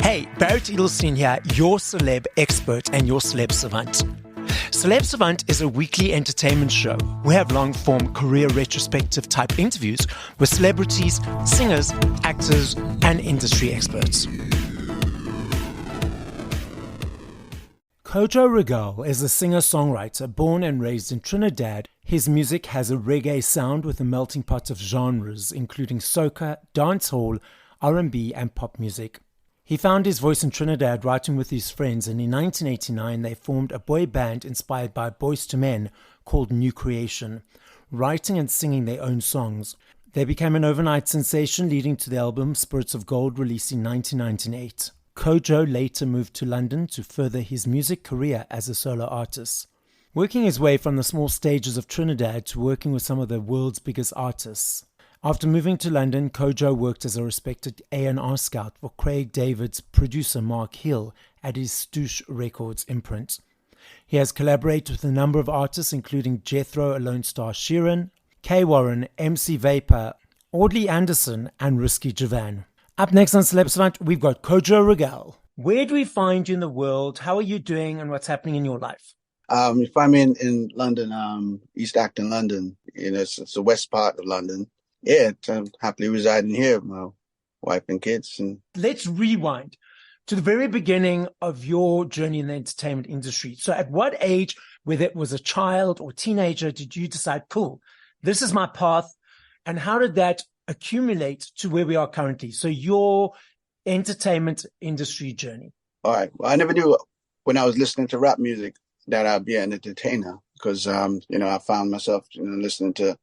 Hey, Barrett Edelstein here, your celeb expert and your Celeb Savant. Celeb Savant is a weekly entertainment show. We have long-form career retrospective type interviews with celebrities, singers, actors, and industry experts. Kojo Rigault is a singer-songwriter born and raised in Trinidad. His music has a reggae sound with a melting pot of genres, including soca, dancehall, R&B, and pop music. He found his voice in Trinidad writing with his friends, and in 1989 they formed a boy band inspired by Boyz II Men called New Creation, writing and singing their own songs. They became an overnight sensation, leading to the album Spirits of Gold, released in 1998. Kojo later moved to London to further his music career as a solo artist, working his way from the small stages of Trinidad to working with some of the world's biggest artists. After moving to London, Kojo worked as a respected A&R scout for Craig David's producer Mark Hill at his Stoosh Records imprint. He has collaborated with a number of artists including Jethro, Lone Star Sheeran, K. Warren, MC Vapor, Audley Anderson, and Risky Javan. Up next on Celeb Savant, we've got Kojo Rigault. Where do we find you in the world? How are you doing and what's happening in your life? If I'm in London, East Acton, London, it's the west part of London. Yeah, I'm happily residing here with my wife and kids. And let's rewind to the very beginning of your journey in the entertainment industry. So at what age, whether it was a child or teenager, did you decide, cool, this is my path? And how did that accumulate to where we are currently? So your entertainment industry journey. All right. Well, I never knew when I was listening to rap music that I'd be an entertainer because, I found myself, listening to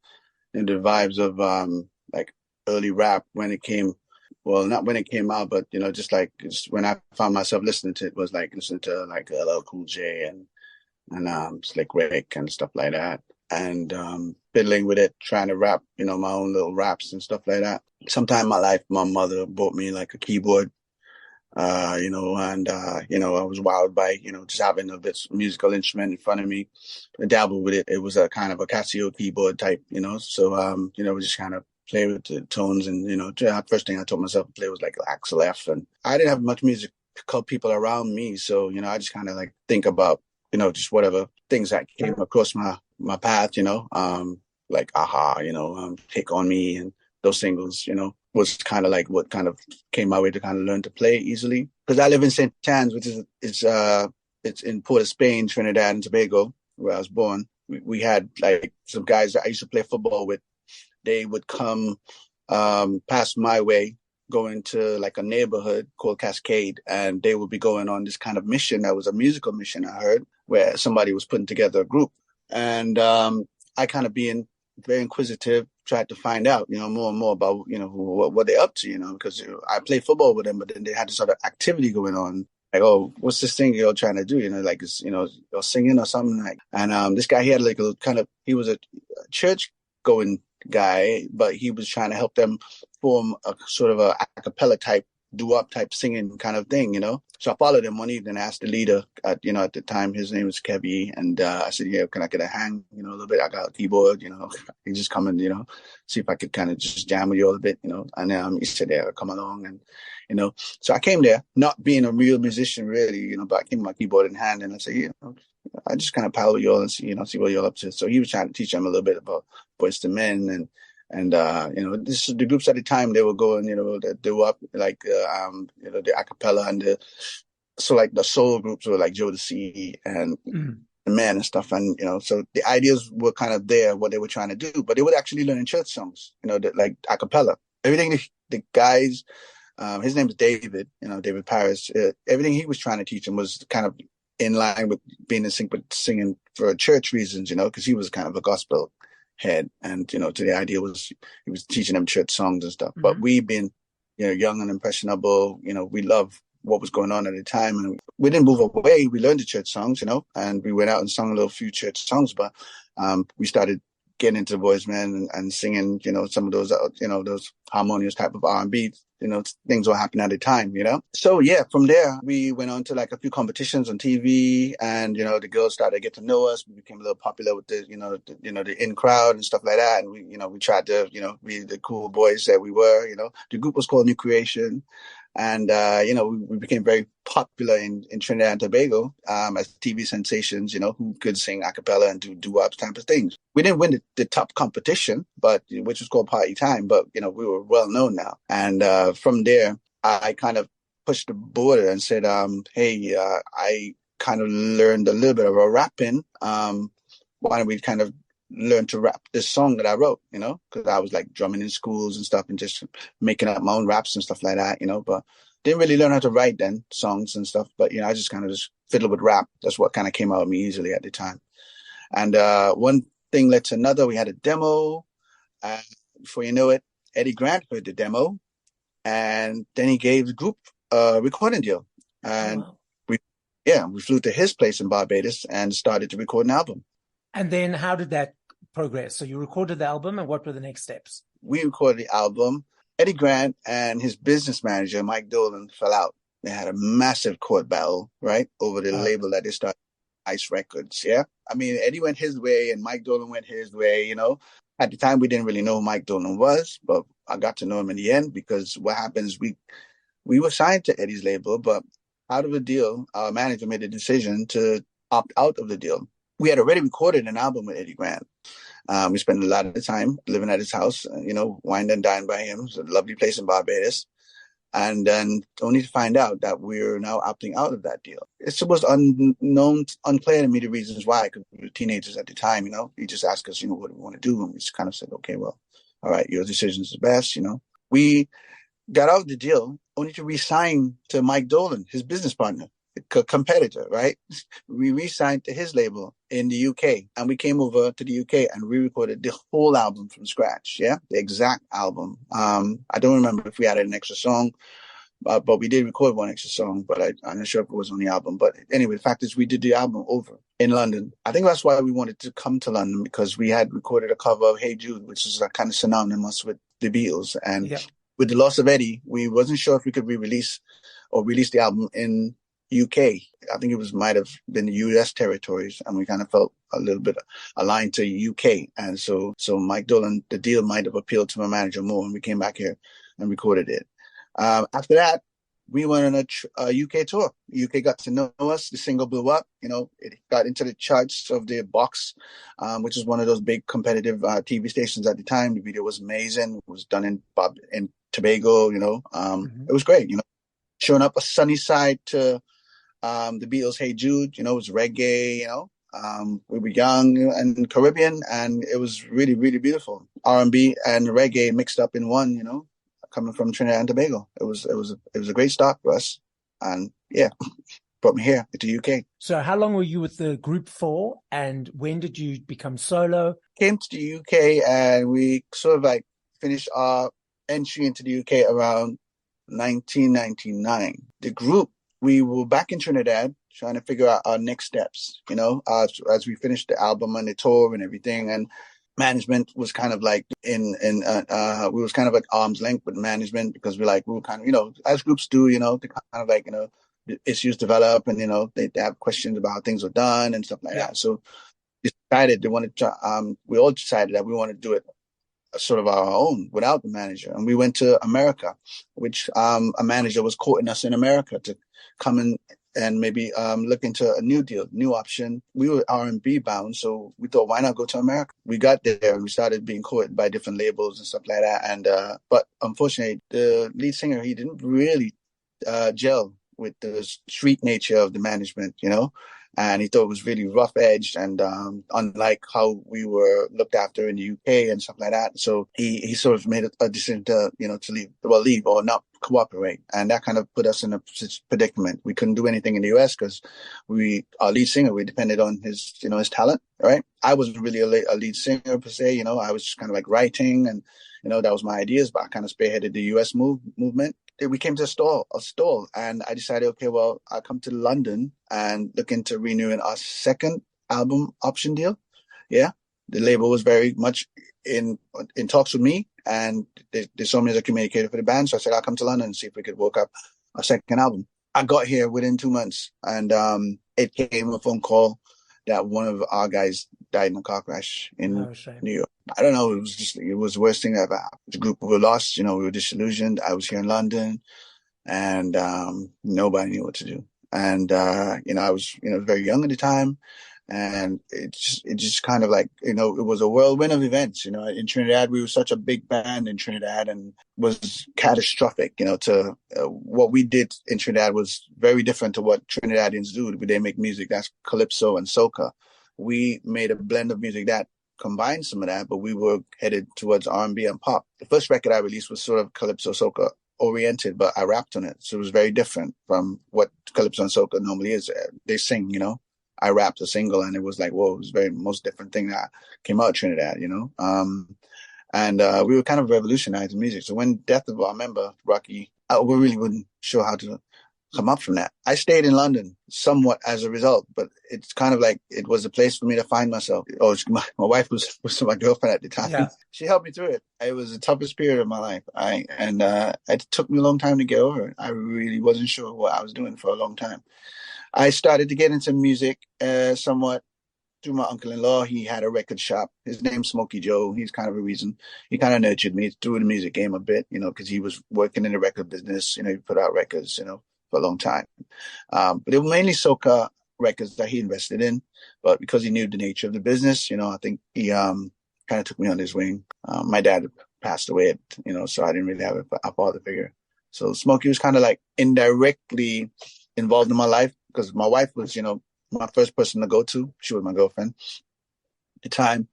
the vibes of like early rap when it came, well, not when it came out, but just when I found myself listening to it was like listening to like LL Cool J and Slick Rick and stuff like that, and fiddling with it, trying to rap, my own little raps and stuff like that. Sometime in my life, my mother bought me like a keyboard, I was wowed by, just having a bit musical instrument in front of me. I dabbled with it. It was a kind of a Casio keyboard type, so, we just kind of play with the tones and, the first thing I told myself to play was like Axel F. And I didn't have much musical people around me. So, I just kind of like think about, just whatever things that came across my path, like Aha, Take On Me and those singles, was kind of like what kind of came my way to kind of learn to play easily. Because I live in St. Anne's, which is it's in Port of Spain, Trinidad and Tobago, where I was born. We had like some guys that I used to play football with. They would come past my way, going to like a neighborhood called Cascade, and they would be going on this kind of mission. That was a musical mission, I heard, where somebody was putting together a group. And I kind of being very inquisitive, tried to find out, more and more about, what they're up to, because I played football with them, but then they had this sort of activity going on. Like, oh, what's this thing you're trying to do? Like, it's, you're singing or something like. And this guy, he had like a kind of, he was a church going guy, but he was trying to help them form a sort of a cappella type, doo-wop type singing kind of thing, So I followed him one evening, asked the leader at the time, his name was Kevy. And I said, yeah, can I get a hang, a little bit? I got a keyboard, he just come and, see if I could kind of just jam with you a little bit, And he said, yeah, come along. And, so I came there, not being a real musician really, but I came with my keyboard in hand and I said, I just kind of pal with you all and see, see what you're up to. So he was trying to teach them a little bit about Boyz II Men and this is the groups at the time they were going, the doo-wop, like, the a cappella and so like the soul groups were like Jodeci and the Men and stuff. And, so the ideas were kind of there, what they were trying to do, but they would actually learn in church songs, like a cappella. Everything the guys, his name is David, David Paris, everything he was trying to teach them was kind of in line with being in sync with singing for church reasons, because he was kind of a gospel head, and to the idea was he was teaching them church songs and stuff. But we being young and impressionable, we loved what was going on at the time, and we didn't move away. We learned the church songs, and we went out and sung a little few church songs. But we started getting into the boys man and singing, some of those, those harmonious type of R&B, things will happen at the time. So yeah, from there we went on to like a few competitions on TV, and the girls started to get to know us. We became a little popular with the in crowd and stuff like that. And we tried to be the cool boys that we were. The group was called New Creation. And, we became very popular in Trinidad and Tobago as TV sensations, who could sing a cappella and do doo-wop type of things. We didn't win the top competition, which was called Party Time, but, we were well known now. And from there, I kind of pushed the border and said, hey, I kind of learned a little bit of a rapping. Why don't we kind of learn to rap this song that I wrote, because I was like drumming in schools and stuff and just making up my own raps and stuff like that, but didn't really learn how to write then songs and stuff. But, I just kind of just fiddle with rap. That's what kind of came out of me easily at the time. And one thing led to another. We had a demo. Before you know it, Eddie Grant heard the demo, and then he gave the group a recording deal. And we flew to his place in Barbados and started to record an album. And then how did that progress? So you recorded the album, and what were the next steps? We recorded the album. Eddie Grant and his business manager, Mike Dolan, fell out. They had a massive court battle, right, over the label that they started, Ice Records, yeah? I mean, Eddie went his way and Mike Dolan went his way, At the time, we didn't really know who Mike Dolan was, but I got to know him in the end, because what happens, we were signed to Eddie's label, but out of the deal, our manager made a decision to opt out of the deal. We had already recorded an album with Eddie Grant. We spent a lot of the time living at his house, wine and dine by him. It's a lovely place in Barbados. And then only to find out that we're now opting out of that deal. It was unclear to me the reasons why, because we were teenagers at the time, He just asked us, what do we want to do? And we just kind of said, okay, well, all right, your decision is the best, We got out of the deal only to re-sign to Mike Dolan, his business partner, competitor, right? We re-signed to his label in the UK, and we came over to the UK and re-recorded the whole album from scratch. Yeah, the exact album. I don't remember if we added an extra song, but we did record one extra song, but I'm not sure if it was on the album. But anyway, the fact is we did the album over in London. I think that's why we wanted to come to London, because we had recorded a cover of Hey Jude, which is kind of synonymous with the Beatles. And with the loss of Eddie, we wasn't sure if we could release the album in UK. I think it might have been the US territories, and we kind of felt a little bit aligned to UK. And so Mike Dolan, the deal might have appealed to my manager more, and we came back here and recorded it. After that, we went on a UK tour. UK got to know us. The single blew up. It got into the charts of the Box, which is one of those big competitive TV stations at the time. The video was amazing. It was done in Tobago. It was great. Showing up a sunny side to the Beatles' Hey Jude, it was reggae, we were young and Caribbean, and it was really, really beautiful. R&B and reggae mixed up in one, coming from Trinidad and Tobago. It was a great start for us. And yeah, brought me here to the UK. So how long were you with the group for, and when did you become solo? Came to the UK, and we sort of like finished our entry into the UK around 1999. The group, we were back in Trinidad trying to figure out our next steps, as we finished the album and the tour and everything. And management was kind of like we was kind of at arm's length with management, because we were kind of, as groups do, they kind of like, issues develop, and, they have questions about how things were done and stuff like that. So we all decided that we wanted to do it sort of our own without the manager. And we went to America, which a manager was courting us in America to come in and maybe look into a new deal, new option. We were R&B bound, so we thought, why not go to America? We got there and we started being courted by different labels and stuff like that. And but unfortunately, the lead singer, he didn't really gel with the street nature of the management, and he thought it was really rough edged and unlike how we were looked after in the UK and stuff like that. So he sort of made a decision to leave or not cooperate, and that kind of put us in a predicament. We couldn't do anything in the US because our lead singer, we depended on his his talent, right? I wasn't really a lead singer per se, I was just kind of like writing, and that was my ideas, but I kind of spearheaded the US movement. We came to a stall, and I decided, okay, well, I'll come to London and look into renewing our second album option deal. Yeah. the label was very much in talks with me, and they saw me as a communicator for the band. So I said, I'll come to London and see if we could work up a second album. I got here within 2 months, and it came a phone call that one of our guys died in a car crash in New York. I don't know. It was the worst thing ever happened. The group were lost. We were disillusioned. I was here in London, and nobody knew what to do. And I was very young at the time, and it just kind of like it was a whirlwind of events. In Trinidad, we were such a big band in Trinidad, and was catastrophic. To what we did in Trinidad was very different to what Trinidadians do. They make music that's calypso and soca. We made a blend of music that combined some of that, but we were headed towards R&B and pop. The first record I released was sort of calypso soca oriented, but I rapped on it, so it was very different from what calypso and soca normally is. They sing, I rapped a single, and it was like, whoa, it was very most different thing that came out of Trinidad, and we were kind of revolutionizing music. So when death of our member Rocky, we really wasn't sure how to come up from that. I stayed in London somewhat as a result, but it's kind of like it was a place for me to find myself. My wife was my girlfriend at the time. Yeah. She helped me through it. It was the toughest period of my life. It took me a long time to get over it. I really wasn't sure what I was doing for a long time. I started to get into music somewhat through my uncle-in-law. He had a record shop. His name's Smokey Joe. He's kind of a reason. He kind of nurtured me through the music game a bit, because he was working in the record business. He put out records, for a long time. But it was mainly soca records that he invested in. But because he knew the nature of the business, I think he kind of took me under his wing. My dad passed away, so I didn't really have a father figure. So Smokey was kind of like indirectly involved in my life, because my wife was, my first person to go to. She was my girlfriend at the time.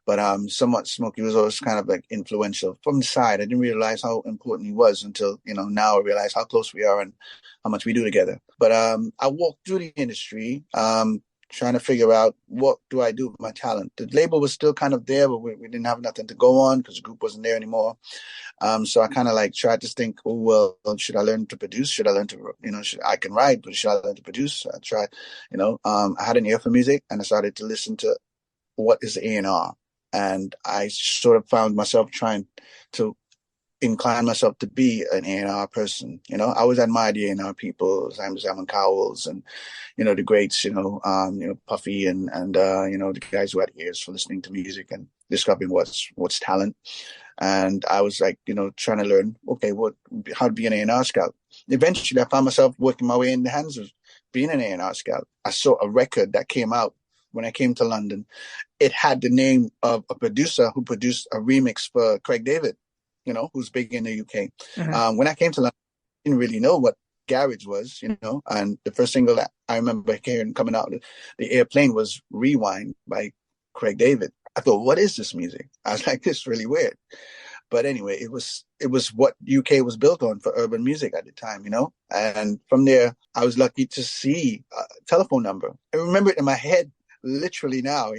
But somewhat Smokey was always kind of like influential from the side. I didn't realize how important he was until, now I realize how close we are and how much we do together. But I walked through the industry trying to figure out, what do I do with my talent? The label was still kind of there, but we didn't have nothing to go on because the group wasn't there anymore. So I kind of like tried to think, should I learn to produce? Should I learn to, I can write, but should I learn to produce? I tried, I had an ear for music, and I started to listen to what is A&R. And I sort of found myself trying to incline myself to be an A&R person. I always admired the A&R people, Simon Cowells, and, the greats, Puffy and the guys who had ears for listening to music and discovering what's talent. And I was like, trying to learn, how to be an A&R scout. Eventually, I found myself working my way in the hands of being an A&R scout. I saw a record that came out when I came to London. It had the name of a producer who produced a remix for Craig David, who's big in the UK. Mm-hmm. When I came to London, I didn't really know what garage was, and the first single that I remember hearing coming out of the airplane was Rewind by Craig David. I thought, what is this music? I was like, this is really weird. But anyway, it was what UK was built on for urban music at the time, And from there, I was lucky to see a telephone number. I remember it in my head literally now,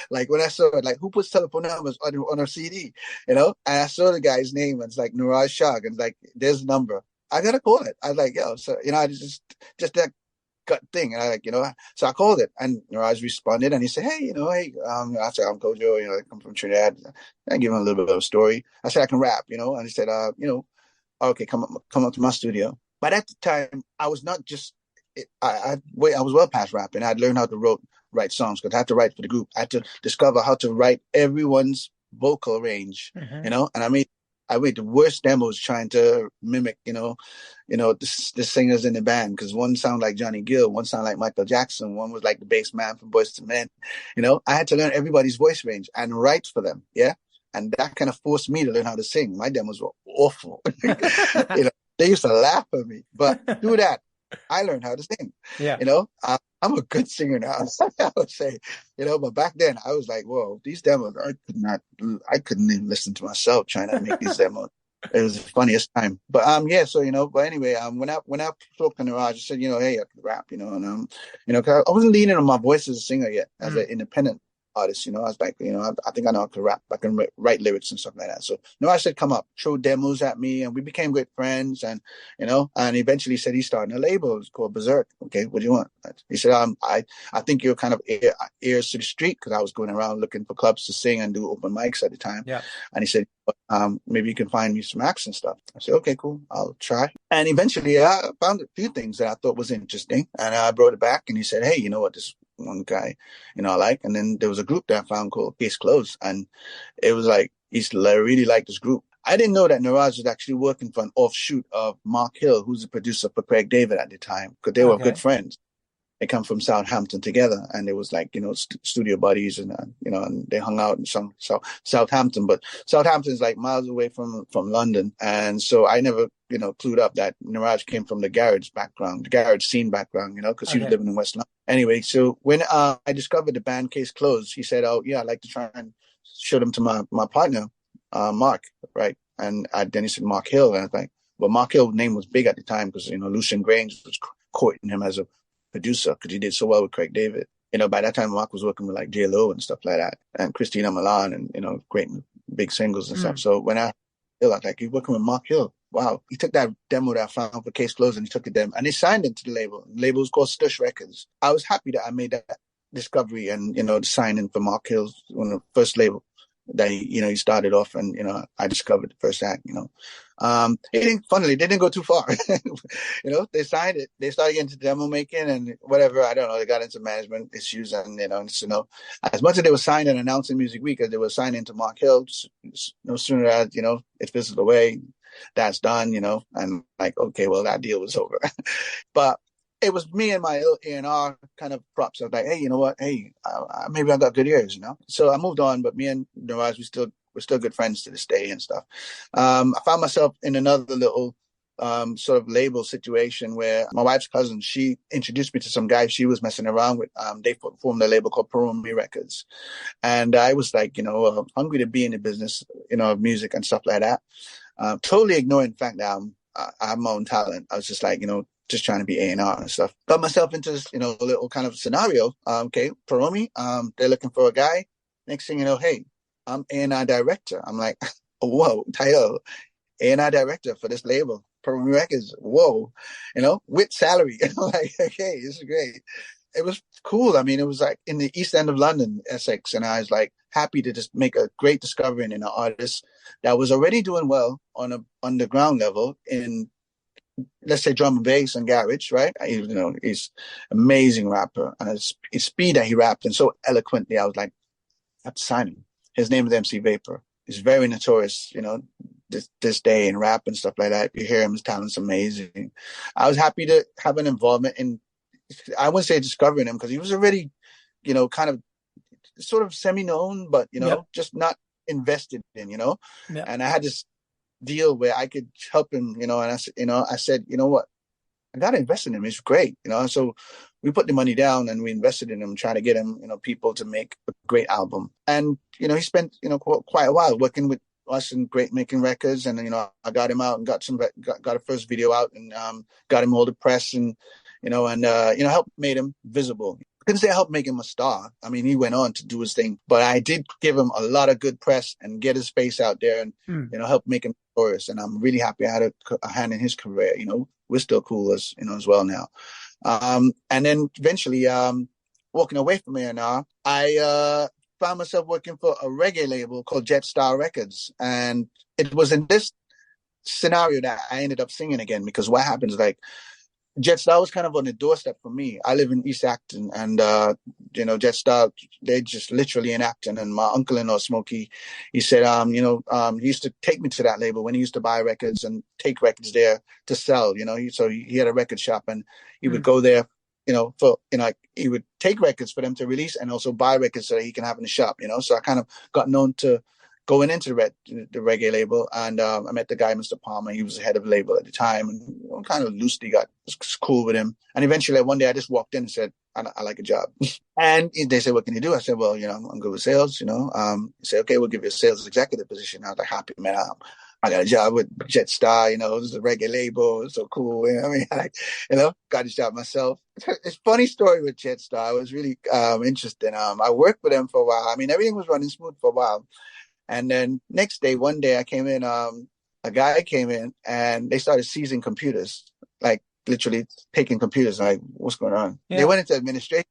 like when I saw it, like, who puts telephone numbers on a CD, and I saw the guy's name, and it's like Niraj Shah, and like, there's a number. I gotta call it. I was like, so, I just that gut thing. And I like, so I called it, and Niraj responded, and he said, hey, I said, I'm Kojo, I come from Trinidad. I give him a little bit of a story. I said, I can rap, and he said, okay, come up to my studio. But at the time, I was not just, I was well past rapping. I'd learned how to write songs, because I had to write for the group. I had to discover how to write everyone's vocal range, and I made the worst demos trying to mimic, the singers in the band, because one sounded like Johnny Gill, one sounded like Michael Jackson, one was like the bass man from Boyz II Men. I had to learn everybody's voice range and write for them, yeah? And that kind of forced me to learn how to sing. My demos were awful. They used to laugh at me. But through that, I learned how to sing. Yeah. I'm a good singer now, I would say. But back then I was like, whoa, these demos, I couldn't even listen to myself trying to make these demos. It was the funniest time. But but anyway, when I spoke to Niraj, I said, hey, I could rap, and 'cause I wasn't leaning on my voice as a singer yet, as an independent. artist, I was like, I think I know how to rap. I can write lyrics and stuff like that. So Niraj said, come up, throw demos at me, and we became great friends. And, and eventually said he's starting a label. It's called Berserk. Okay, what do you want? He said, I think you're kind of ears to the street, because I was going around looking for clubs to sing and do open mics at the time. Yeah. And he said, maybe you can find me some acts and stuff. I said, okay, cool, I'll try. And eventually I found a few things that I thought was interesting, and I brought it back, and he said, hey, you know what, this one guy, I like. And then there was a group that I found called Case Closed, and it was like, really liked this group. I didn't know that Niraj was actually working for an offshoot of Mark Hill, who's the producer for Craig David at the time, because they were good friends. They come from Southampton together, and it was like, studio buddies, and and they hung out in Southampton, but Southampton is like miles away from London. And so I never, clued up that Niraj came from the garage scene background, because he was living in West London. Anyway, so when I discovered the band Case Closed, he said, oh yeah, I'd like to try and show them to my partner, Mark, right? And then he said Mark Hill, and I was like, well, Mark Hill's name was big at the time, because, Lucian Grange was courting him as a producer, because he did so well with Craig David. By that time, Mark was working with like J-Lo and stuff like that, and Christina Milan, and great big singles and stuff. So when I was like, you're working with Mark Hill. Wow. He took that demo that I found for Case Closed, and he took it them, and he signed into the label. The label was called Stush Records. I was happy that I made that discovery and, the signing for Mark Hill's first label that he started off, and, I discovered the first act, funnily, they didn't go too far. They signed it. They started getting into demo making and whatever. I don't know. They got into management issues, and, as much as they were signing and announcing Music Week, as they were signing to Mark Hill, no sooner as, it fizzled away, that's done, and like, okay, well, that deal was over. But it was me and my A&R kind of props. I was like, hey, you know what? Hey, maybe I got good ears, So I moved on, but me and Niraj, we're still good friends to this day and stuff. I found myself in another little sort of label situation where my wife's cousin, she introduced me to some guy she was messing around with. They formed a label called Paromi Records. And I was like, hungry to be in the business, of music and stuff like that. Totally ignoring the fact that I have my own talent. I was just like, just trying to be A&R and stuff. Got myself into this, little kind of scenario. Okay, Paromi, they're looking for a guy. Next thing you know, hey, I'm A&R director. I'm like, whoa, title, A&R director for this label, Paromi Records. Whoa, with salary. I'm like, okay, this is great. It was cool. I mean, it was like in the East End of London, Essex, and I was like happy to just make a great discovery in an artist that was already doing well on a underground level in, let's say, drum and bass and garage, right? He's amazing rapper, and his speed that he rapped and so eloquently, I was like, I have to sign him. His name is MC Vapor. He's very notorious, this day in rap and stuff like that. If you hear him, his talent's amazing. I was happy to have an involvement in, I wouldn't say discovering him, because he was already, kind of sort of semi-known, but, just not invested in, and I had this deal where I could help him, and I said, you know what, I got to invest in him. He's great, so we put the money down and we invested in him, trying to get him, people to make a great album. And, he spent, quite a while working with us and great making records. And, I got him out and got a first video out, and got him all the press, and, helped made him visible. I couldn't say I helped make him a star. I mean, he went on to do his thing, but I did give him a lot of good press and get his face out there, and, help make him notorious. And I'm really happy I had a hand in his career. We're still cool as well now. And then eventually, walking away from A&R, I found myself working for a reggae label called Jetstar Records. And it was in this scenario that I ended up singing again, because what happens, like, Jetstar was kind of on the doorstep for me. I live in East Acton, and Jetstar, they just literally in Acton. And my uncle-in-law, Smokey, he said, he used to take me to that label when he used to buy records and take records there to sell. So he had a record shop, and he would go there, he would take records for them to release, and also buy records so that he can have in the shop. So I kind of got known to going into the reggae label, and I met the guy, Mr. Palmer. He was the head of the label at the time, and kind of loosely got cool with him. And eventually, one day, I just walked in and said, I like a job. And they said, what can you do? I said, well, I'm good with sales, He said, okay, we'll give you a sales executive position. I was like, happy, man. I got a job with Jetstar, it was a reggae label. It was so cool. You know what I mean? Got a job myself. It's a funny story with Jetstar. I was really interested. I worked with them for a while. I mean, everything was running smooth for a while. And then next day, one day I came in, a guy came in and they started seizing computers, like literally taking computers. Like, what's going on? Yeah. They went into administration.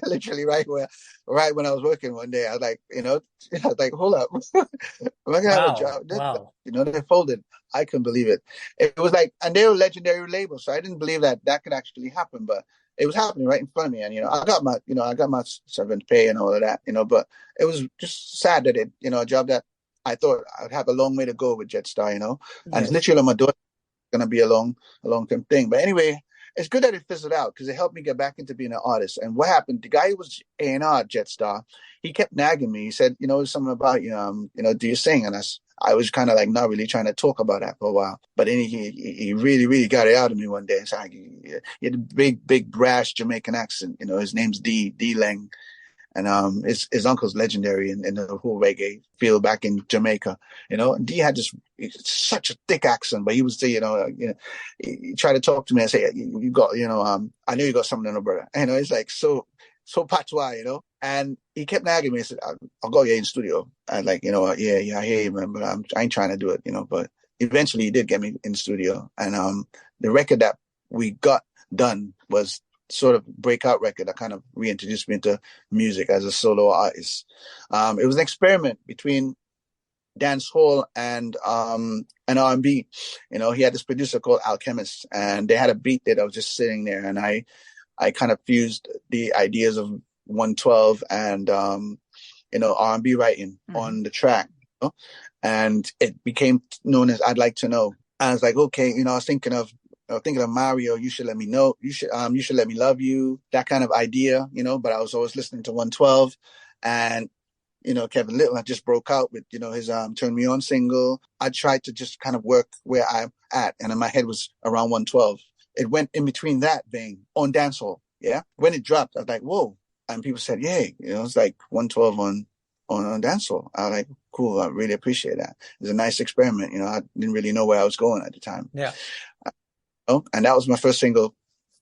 Literally right when I was working one day, I was like, I was like, hold up, am I gonna have a Wow. job? Wow. They folded. I couldn't believe it. It was like, and they were legendary labels, so I didn't believe that that could actually happen, but it was happening right in front of me. And I got my servant pay and all of that, but it was just sad that a job that I thought I'd have a long way to go with Jetstar, and it's Yes. literally on my door going to be a long term thing. But anyway, it's good that it fizzled out because it helped me get back into being an artist. And what happened? The guy who was A&R at Jetstar, he kept nagging me. He said, there's something about you, do you sing? And I was kind of like not really trying to talk about that for a while. But then he really, really got it out of me one day. So he had a big, brash Jamaican accent. His name's D Lang. And his uncle's legendary in the whole reggae field back in Jamaica, And D had such a thick accent, but he would say, he tried to talk to me and say, you got, I know you got something in the brother. It's like so patois, And he kept nagging me and said, I'll go here in the studio. I like, yeah, I hear you, man, but I ain't trying to do it, But eventually he did get me in the studio, and the record that we got done was sort of breakout record that kind of reintroduced me into music as a solo artist. It was an experiment between dancehall and R&B. He had this producer called Alchemist, and they had a beat that I was just sitting there, and I kind of fused the ideas of 112 and R&B writing on the track, and it became known as I'd Like to Know. And I was like, okay, I was thinking of Mario, You Should Let Me Know, you should let me love you, that kind of idea, but I was always listening to 112, and Kevin Little had just broke out with his Turn Me On single. I tried to just kind of work where I'm at, and in my head was around 112. It went in between that vein on dancehall. Yeah, when it dropped, I was like, whoa, and people said, yeah, it's like 112 on dancehall. I was like, cool, I really appreciate that. It was a nice experiment. I didn't really know where I was going at the time. Yeah. And that was my first single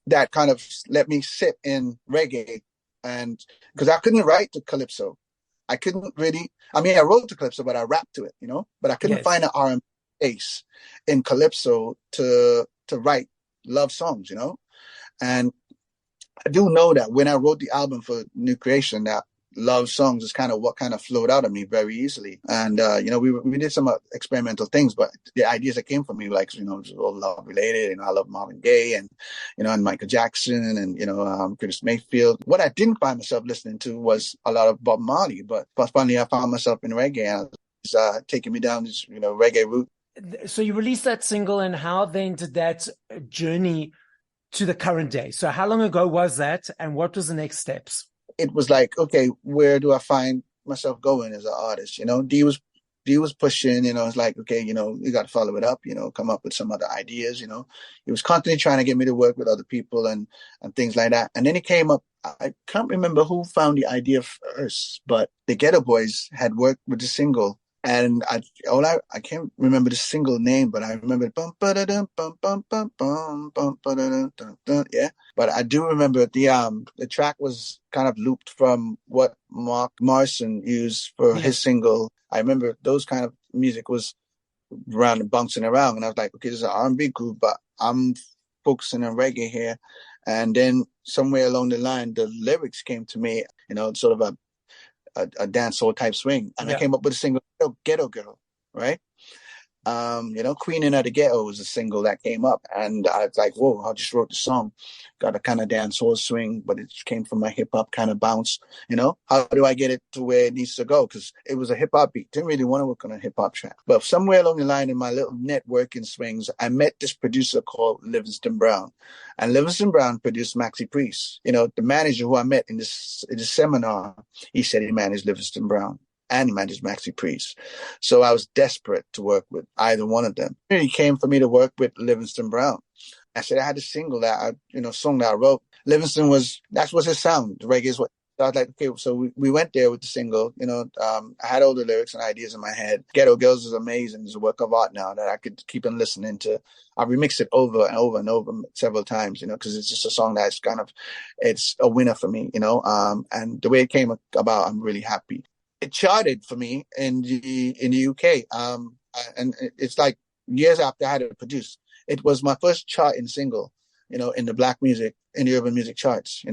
that kind of let me sit in reggae, and because I couldn't write to calypso. I couldn't really, I mean, I wrote to calypso, but I rapped to it, but I couldn't find an R&B space in calypso to write love songs, and I do know that when I wrote the album for New Creation, that love songs is kind of what kind of flowed out of me very easily. And, we did some experimental things, but the ideas that came from me, like, all love related, I love Marvin Gaye and, and Michael Jackson and, Curtis Mayfield. What I didn't find myself listening to was a lot of Bob Marley, but finally I found myself in reggae, and it's taking me down this, reggae route. So you released that single, and how then did that journey to the current day? So how long ago was that, and what was the next steps? It was like, okay, where do I find myself going as an artist? D was pushing, it's like, okay, you got to follow it up, come up with some other ideas, He was constantly trying to get me to work with other people and things like that. And then he came up, I can't remember who found the idea first, but the Ghetto Boys had worked with the single. And I can't remember the single name, but I remember bum ba-da-dum, bum bum bum bum bum ba-da-dum, dum, dum, yeah. But I do remember the track was kind of looped from what Mark Morrison used for his single. I remember those kind of music was around and bouncing around, and I was like, okay, this is an R&B group, but I'm focusing on reggae here. And then somewhere along the line, the lyrics came to me, sort of a dancehall type swing, and I came up with a single, Ghetto Girl, right? Queening of the Ghetto was a single that came up, and I was like, whoa, I just wrote the song. Got a kind of dancehall swing, but it came from my hip hop kind of bounce. How do I get it to where it needs to go? Because it was a hip hop beat. Didn't really want to work on a hip hop track. But somewhere along the line in my little networking swings, I met this producer called Livingston Brown. And Livingston Brown produced Maxi Priest. The manager who I met in this seminar, he said he managed Livingston Brown and he managed Maxi Priest. So I was desperate to work with either one of them. He came for me to work with Livingston Brown. I said I had a single that song that I wrote. Livingston that was his sound. The reggae is what So I was like, okay, so we went there with the single. I had all the lyrics and ideas in my head. Ghetto Girls is amazing. It's a work of art now that I could keep on listening to. I remixed it over and over and over several times, because it's just a song that's it's a winner for me, and the way it came about, I'm really happy. It charted for me in the UK. And it's like years after I had it produced. It was my first charting single, in the black music, in the urban music charts,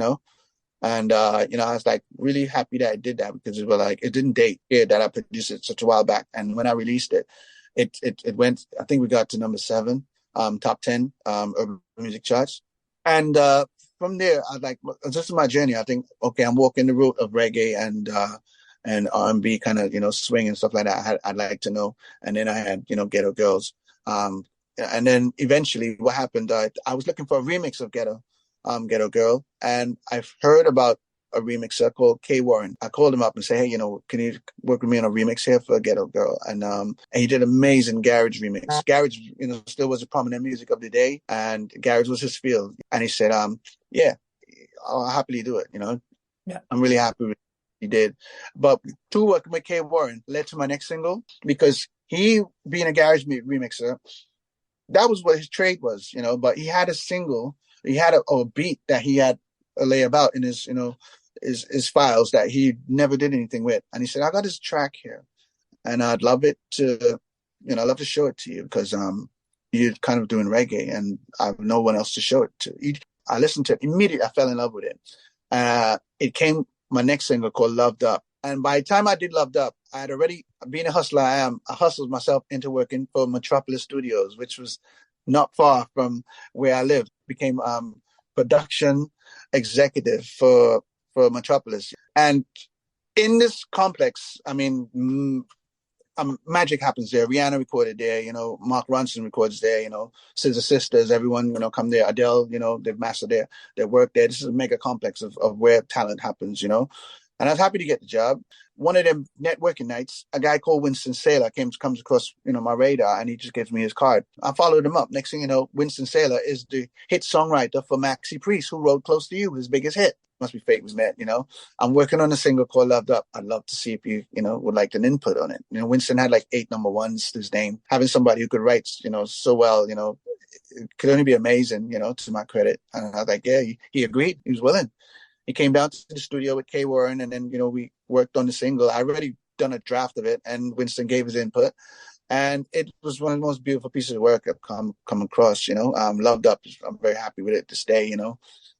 And I was like really happy that I did that because it didn't date here that I produced it such a while back. And when I released it, it went, I think we got to number 7, top 10 urban music charts. And from there, I was like, this is my journey. I think, okay, I'm walking the route of reggae and R&B kind of, swing and stuff like that. I'd like to know. And then I had, Ghetto Girls. And then eventually what happened, I was looking for a remix of Ghetto Girl, and I've heard about a remixer called K Warren. I called him up and said, hey, can you work with me on a remix here for Ghetto Girl? And he did amazing garage remix. Garage, still was a prominent music of the day, and garage was his field. And he said, yeah, I'll happily do it. Yeah, I'm really happy with what he did. But to working with K Warren led to my next single because he, being a garage remixer, that was what his trade was, but he had a single. He had a beat that he had lay about in his, his files that he never did anything with. And he said, I got this track here and I'd love it to, I'd love to show it to you because you're kind of doing reggae and I have no one else to show it to. I listened to it immediately. I fell in love with it. It came my next single called Loved Up. And by the time I did Loved Up, I had already, being a hustler, I hustled myself into working for Metropolis Studios, which was not far from where I lived. Became production executive for Metropolis. And in this complex, I mean, magic happens there. Rihanna recorded there, Mark Ronson records there, Scissor Sisters, everyone, come there. Adele, they've mastered their work there. This is a mega complex of where talent happens, And I was happy to get the job. One of them networking nights, a guy called Winston Saylor comes across, my radar, and he just gives me his card. I followed him up. Next thing you know, Winston Saylor is the hit songwriter for Maxi Priest, who wrote Close to You, his biggest hit. Must be fate was met, I'm working on a single called Loved Up. I'd love to see if you, would like an input on it. Winston had like 8 number ones, his name. Having somebody who could write, so well, it could only be amazing, to my credit. And I was like, yeah, he agreed. He was willing. He came down to the studio with K Warren, and then, we worked on the single. I already done a draft of it, and Winston gave his input. And it was one of the most beautiful pieces of work I've come across, Loved Up. I'm very happy with it to stay,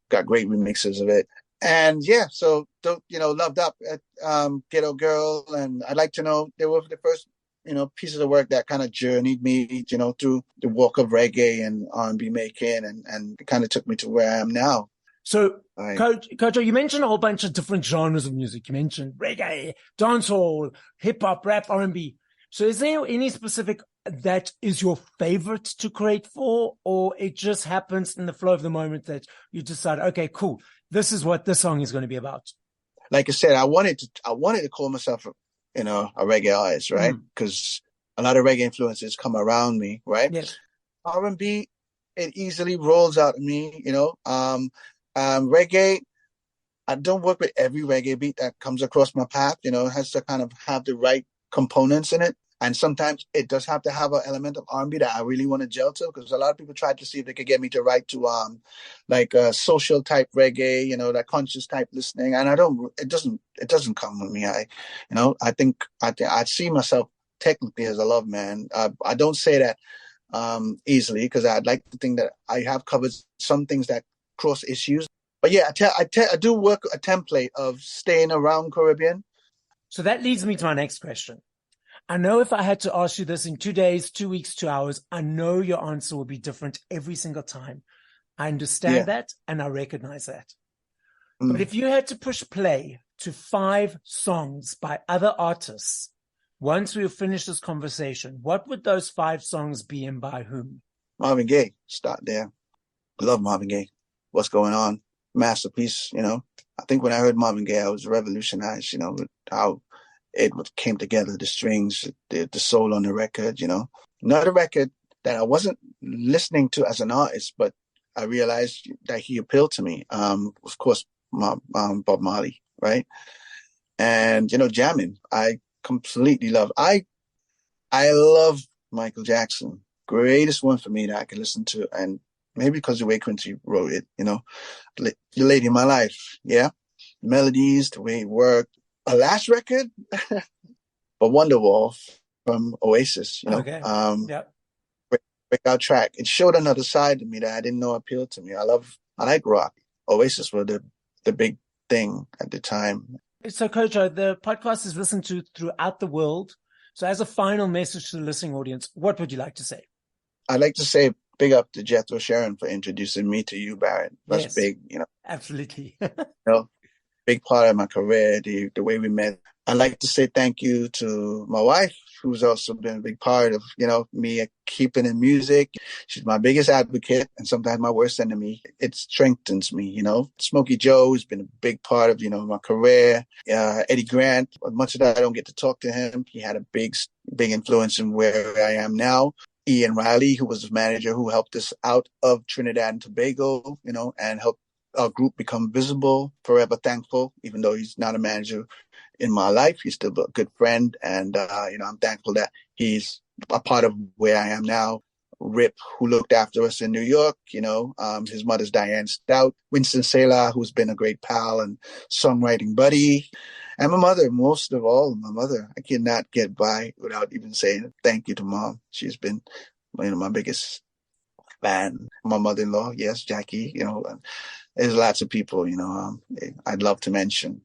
got great remixes of it. And yeah, so, Loved Up at Ghetto Girl. And I'd like to know, they were the first, pieces of work that kind of journeyed me, through the walk of reggae and R&B making, and kind of took me to where I am now. So, Kojo, you mentioned a whole bunch of different genres of music. You mentioned reggae, dancehall, hip hop, rap, R&B. So is there any specific that is your favorite to create for, or it just happens in the flow of the moment that you decide, okay, cool, this is what this song is going to be about? Like I said, I wanted to call myself, a reggae artist, right? Because a lot of reggae influences come around me, right? Yes. R&B, it easily rolls out of me, reggae, I don't work with every reggae beat that comes across my path. It has to kind of have the right components in it. And sometimes it does have to have an element of R&B that I really want to gel to, because a lot of people tried to see if they could get me to write to like a social type reggae, that conscious type listening. And it doesn't come with me. I think I see myself technically as a love man. I don't say that easily, because I'd like to think that I have covered some things that cross issues. But yeah, I do work a template of staying around Caribbean. So that leads me to my next question. I know if I had to ask you this in 2 days, 2 weeks, 2 hours, I know your answer will be different every single time. I understand that, and I recognize that. But if you had to push play to 5 songs by other artists, once we finish this conversation, what would those 5 songs be and by whom? Marvin Gaye, start there. I love Marvin Gaye. What's going on? Masterpiece, I think when I heard Marvin Gaye, I was revolutionized, with how it came together, the strings, the soul on the record, Not a record that I wasn't listening to as an artist, but I realized that he appealed to me. Of course, Bob Marley, right? And, jamming. I completely love. I love Michael Jackson. Greatest one for me that I can listen to, and maybe because the way Quincy wrote it, the lady in my life, yeah, melodies, the way it worked. A last record, but Wonderwall from Oasis, Okay. Yeah. breakout track. It showed another side to me that I didn't know appealed to me. I like rock. Oasis were the big thing at the time. So, Kojo, the podcast is listened to throughout the world. So, as a final message to the listening audience, what would you like to say? I'd like to say big up to Jethro Sharon for introducing me to you, Barrett. That's Yes, big, absolutely. big part of my career, the way we met. I'd like to say thank you to my wife, who's also been a big part of, me keeping in music. She's my biggest advocate and sometimes my worst enemy. It strengthens me. Smokey Joe has been a big part of, my career. Eddie Grant, much of that I don't get to talk to him. He had a big influence in where I am now. Ian Riley, who was the manager who helped us out of Trinidad and Tobago, and helped our group become visible. Forever thankful, even though he's not a manager in my life. He's still a good friend. And, I'm thankful that he's a part of where I am now. Rip, who looked after us in New York, his mother's Diane Stout. Winston Saylor, who's been a great pal and songwriting buddy. And my mother, most of all, my mother. I cannot get by without even saying thank you to Mom. She's been, my biggest fan. My mother-in-law, yes, Jackie, there's lots of people, I'd love to mention.